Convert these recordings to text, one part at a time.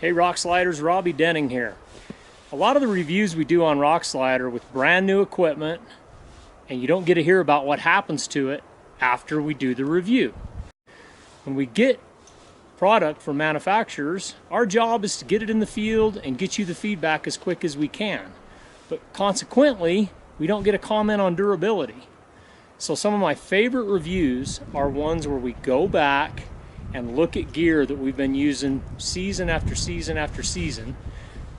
Hey Rock Sliders, Robbie Denning here. A lot of the reviews we do on Rock Slider with brand new equipment, and you don't get to hear about what happens to it after we do the review. When we get product from manufacturers, our job is to get it in the field and get you the feedback as quick as we can. But consequently, we don't get a comment on durability. So some of my favorite reviews are ones where we go back and look at gear that we've been using season after season after season.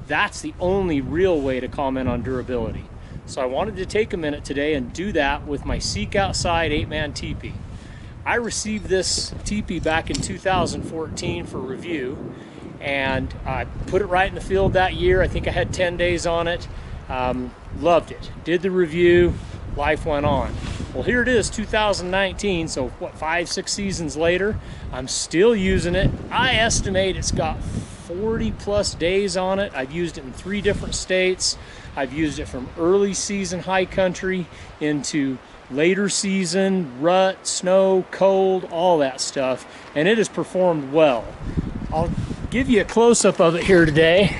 That's the only real way to comment on durability. So I wanted to take a minute today and do that with my Seek Outside 8-man teepee. I received this teepee back in 2014 for review, and I put it right in the field that year. I think I had 10 days on it. Loved it. Did the review, life went on. Well, here it is, 2019, so what, 5-6 seasons later, I'm still using it. I estimate it's got 40 plus days on it. I've used it in 3 different states. I've used it from early season high country into later season, rut, snow, cold, all that stuff, and it has performed well. I'll give you a close-up of it here today,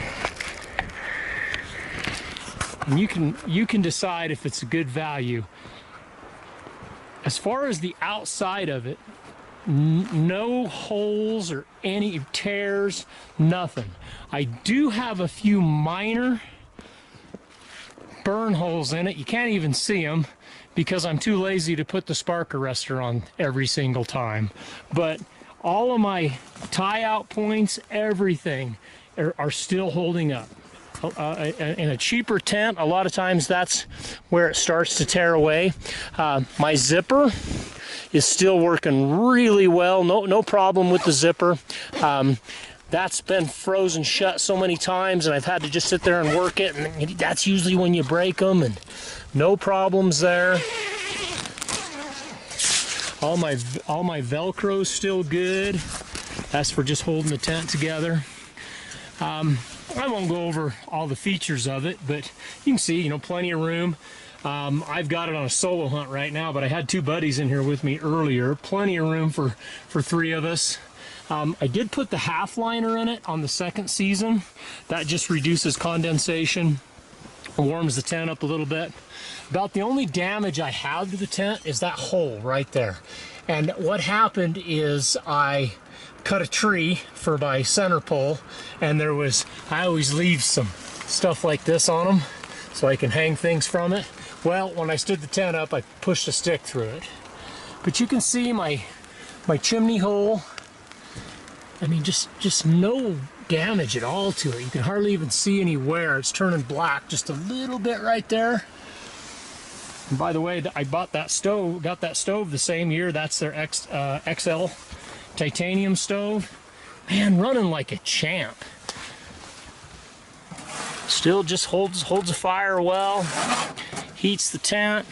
and you can decide if it's a good value. As far as the outside of it, no holes or any tears, nothing. I do have a few minor burn holes in it. You can't even see them because I'm too lazy to put the spark arrestor on every single time. But all of my tie out points, everything are still holding up. In a cheaper tent, a lot of times that's where it starts to tear away. My zipper is still working really well. No problem with the zipper. That's been frozen shut so many times, and I've had to just sit there and work it, and that's usually when you break them, and no problems there. All my Velcro's still good. That's for just holding the tent together. I won't go over all the features of it, but you can see, plenty of room. I've got it on a solo hunt right now, but I had 2 buddies in here with me earlier. Plenty of room for 3 of us. I did put the half liner in it on the 2nd season. That just reduces condensation, warms the tent up a little bit. About the only damage I have to the tent is that hole right there. And what happened is I cut a tree for my center pole, and I always leave some stuff like this on them so I can hang things from it. Well, when I stood the tent up, I pushed a stick through it. But you can see my chimney hole. I mean, just no damage at all to it. You can hardly even see any wear. It's turning black just a little bit right there. And by the way, I got that stove the same year. That's their XL titanium stove. Man, running like a champ. Still just holds a fire well, heats the tent.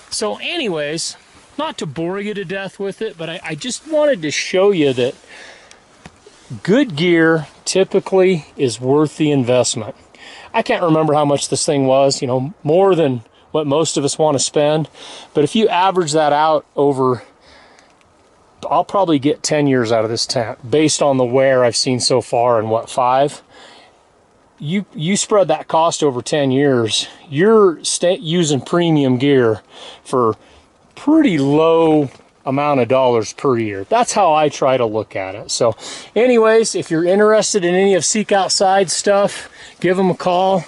So anyways, not to bore you to death with it, but I just wanted to show you that good gear typically is worth the investment. I can't remember how much this thing was, more than what most of us want to spend, but if you average that out over, I'll probably get 10 years out of this tent based on the wear I've seen so far in 5. You spread that cost over 10 years, you're using premium gear for pretty low amount of dollars per year. That's how I try to look at it. So anyways, if you're interested in any of Seek Outside stuff, give them a call.